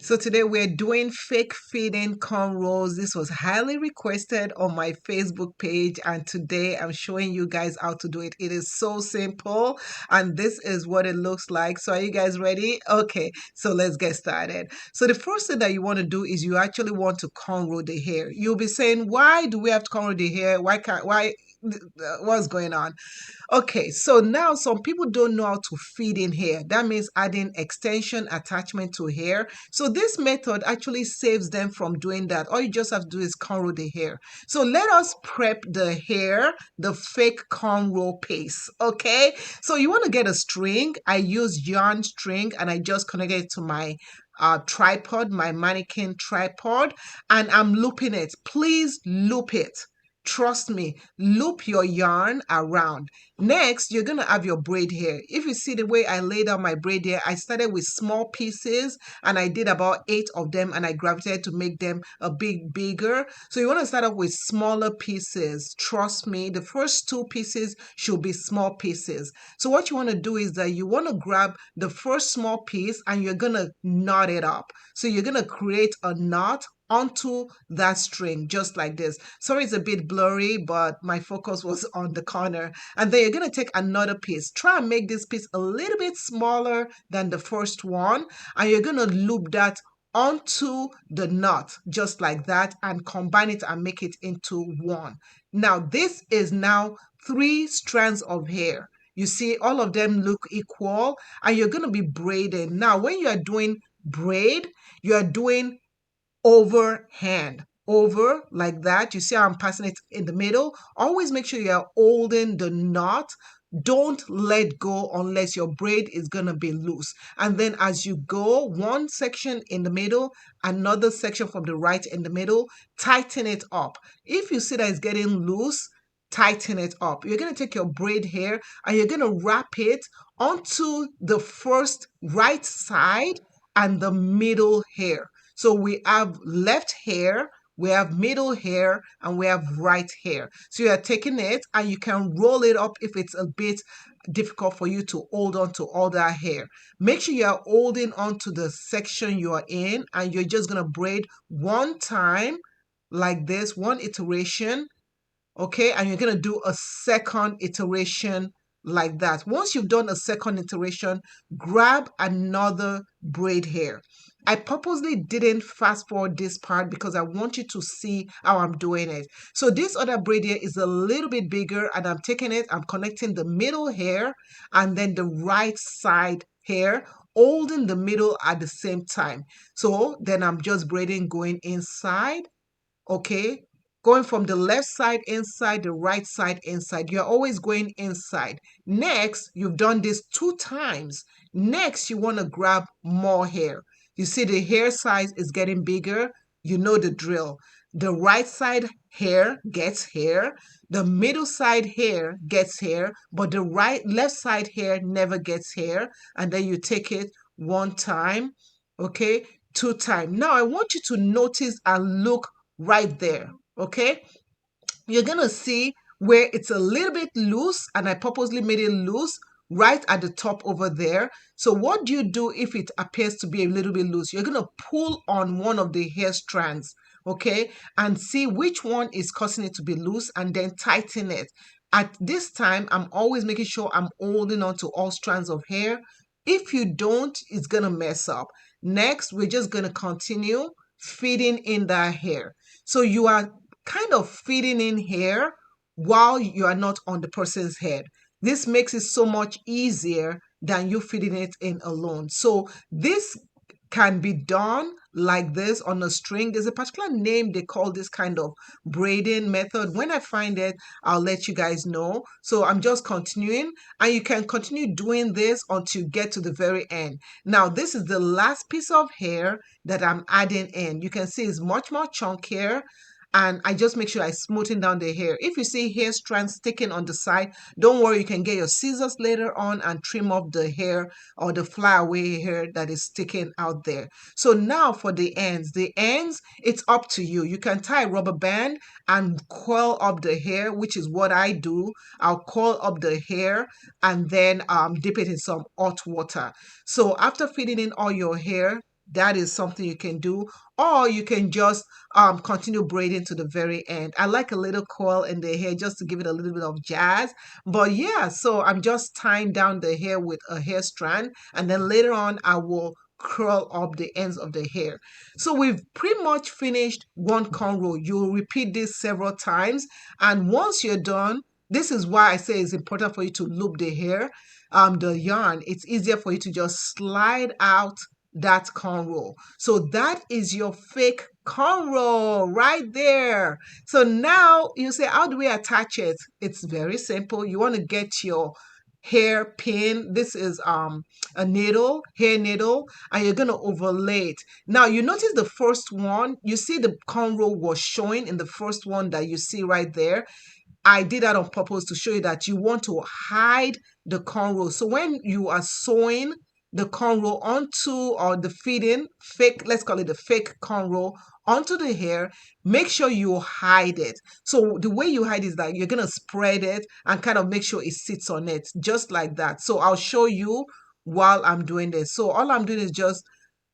So today we're doing fake fitting cornrows. This was highly requested on my Facebook page, and today I'm showing you guys how to do it. It is so simple, and this is what it looks like. So are you guys ready? Okay, so let's get started. So the first thing that you want to do is you actually want to cornrow the hair. You'll be saying, why do we have to cornrow the hair? What's going on? Okay, so now some people don't know how to feed in hair. That means adding extension attachment to hair. So this method actually saves them from doing that. All you just have to do is cornrow the hair. So let us prep the hair, the fake cornrow paste. Okay, so you want to get a string. I use yarn string and I just connected it to my tripod, my mannequin tripod, and I'm looping it. Please loop it. Trust me, loop your yarn around. Next, you're going to have your braid hair. If you see the way I laid out my braid hair, I started with small pieces and I did about 8 of them and I gravitated to make them a bit bigger. So you want to start off with smaller pieces. Trust me, the first 2 pieces should be small pieces. So what you want to do is that you want to grab the first small piece and you're going to knot it up. So you're going to create a knot onto that string just like this. Sorry, it's a bit blurry, but my focus was on the corner. And then you're going to take another piece. Try and make this piece a little bit smaller than the first one, and you're going to loop that onto the knot just like that and combine it and make it into one. Now this is now 3 strands of hair. You see all of them look equal, and you're going to be braiding. Now when you are doing braid, you are doing overhand, over like that. You see how I'm passing it in the middle? Always make sure you're holding the knot. Don't let go unless your braid is going to be loose. And then as you go, one section in the middle, another section from the right in the middle, tighten it up. If you see that it's getting loose, tighten it up. You're going to take your braid hair and you're going to wrap it onto the first right side and the middle hair. So we have left hair, we have middle hair, and we have right hair. So you are taking it and you can roll it up if it's a bit difficult for you to hold on to all that hair. Make sure you are holding on to the section you are in, and you're just going to braid one time like this, one iteration, okay? And you're going to do a second iteration like that. Once you've done a second iteration, grab another braid hair. I purposely didn't fast forward this part because I want you to see how I'm doing it. So this other braid hair is a little bit bigger, and I'm taking it, I'm connecting the middle hair and then the right side hair, holding the middle at the same time. So then I'm just braiding going inside, okay? Going from the left side inside, the right side inside. You're always going inside. Next, you've done this 2 times. Next, you want to grab more hair. You see the hair size is getting bigger. You know the drill. The right side hair gets hair. The middle side hair gets hair, but the left side hair never gets hair. And then you take it 1 time, okay, 2 times. Now I want you to notice and look right there, okay? You're gonna see where it's a little bit loose, and I purposely made it loose right at the top over there. So what do you do if it appears to be a little bit loose? You're gonna pull on one of the hair strands, okay, and see which one is causing it to be loose, and then tighten it. At this time, I'm always making sure I'm holding on to all strands of hair. If you don't, it's gonna mess up. Next, we're just gonna continue feeding in that hair. So you are kind of feeding in hair while you are not on the person's head. This makes it so much easier than you feeding it in alone. So this can be done like this on a string. There's a particular name they call this kind of braiding method. When I find it, I'll let you guys know. So I'm just continuing, and you can continue doing this until you get to the very end. Now, this is the last piece of hair that I'm adding in. You can see it's much more chunkier, and I just make sure I smoothen down the hair. If you see hair strands sticking on the side, don't worry, you can get your scissors later on and trim off the hair or the flyaway hair that is sticking out there. So now for the ends, it's up to you. You can tie a rubber band and coil up the hair, which is what I do. I'll coil up the hair and then dip it in some hot water. So after feeding in all your hair, that is something you can do. Or you can just continue braiding to the very end. I like a little coil in the hair just to give it a little bit of jazz. But yeah, so I'm just tying down the hair with a hair strand, and then later on I will curl up the ends of the hair. So we've pretty much finished one cornrow. You'll repeat this several times, and once you're done, this is why I say it's important for you to loop the hair, the yarn. It's easier for you to just slide out that cornrow. So that is your fake cornrow right there. So now you say, how do we attach it? It's very simple. You want to get your hair pin. This is a needle, hair needle, and you're going to overlay it. Now you notice the first one, you see the cornrow was showing in the first one that you see right there. I did that on purpose to show you that you want to hide the cornrow. So when you are sewing the cornrow onto, or the fitting fake, let's call it the fake cornrow, onto the hair, make sure you hide it. So the way you hide is that you're going to spread it and kind of make sure it sits on it, just like that. So I'll show you while I'm doing this. So all I'm doing is just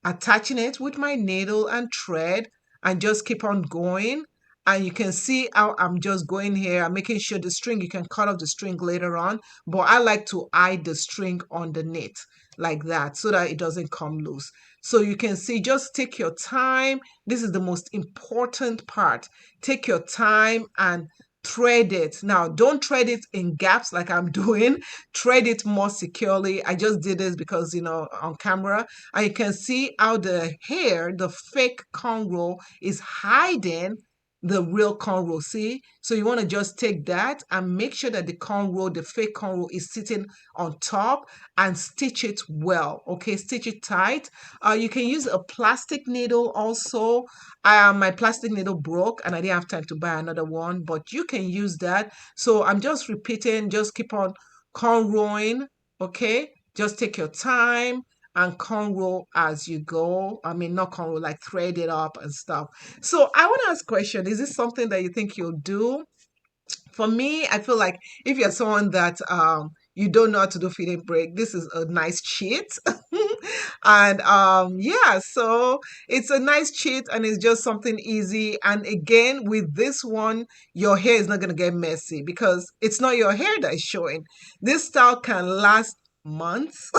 attaching it with my needle and thread, and just keep on going. And you can see how I'm just going here. I'm making sure the string, you can cut off the string later on, but I like to hide the string underneath like that so that it doesn't come loose. So you can see, just take your time. This is the most important part. Take your time and thread it. Now, don't thread it in gaps like I'm doing. Thread it more securely. I just did this because, on camera. And you can see how the hair, the fake cornrow, is hiding the real cornrow. See? So you want to just take that and make sure that the cornrow, the fake cornrow, is sitting on top, and stitch it well. Okay, stitch it tight. You can use a plastic needle also. My plastic needle broke and I didn't have time to buy another one, but you can use that. So I'm just repeating, just keep on cornrowing. Okay, just take your time and cornrow as you go. I mean, not cornrow, like thread it up and stuff. So I want to ask a question. Is this something that you think you'll do? For me, I feel like if you're someone that you don't know how to do fitting break, this is a nice cheat. And yeah, so it's a nice cheat, and it's just something easy. And again, with this one, your hair is not going to get messy because it's not your hair that is showing. This style can last months.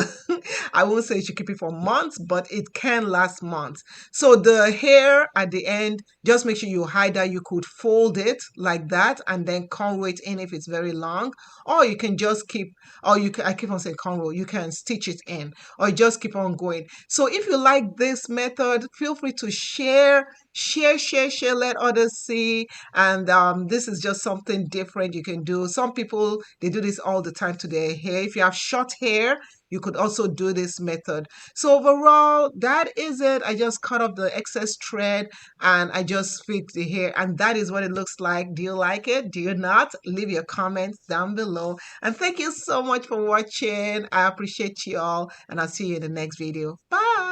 I won't say you should keep it for months, but it can last months. So the hair at the end, just make sure you hide that. You could fold it like that and then cornrow it in if it's very long, or you can just keep, or you can, I keep on saying cornrow, you can stitch it in, or just keep on going. So if you like this method, feel free to share, let others see. And this is just something different you can do. Some people, they do this all the time to their hair. If you have short hair, you could also do this method. So overall, that is it. I just cut off the excess thread and I just fix the hair, and that is what it looks like. Do you like it? Do you not? Leave your comments down below. And thank you so much for watching. I appreciate you all, and I'll see you in the next video. Bye.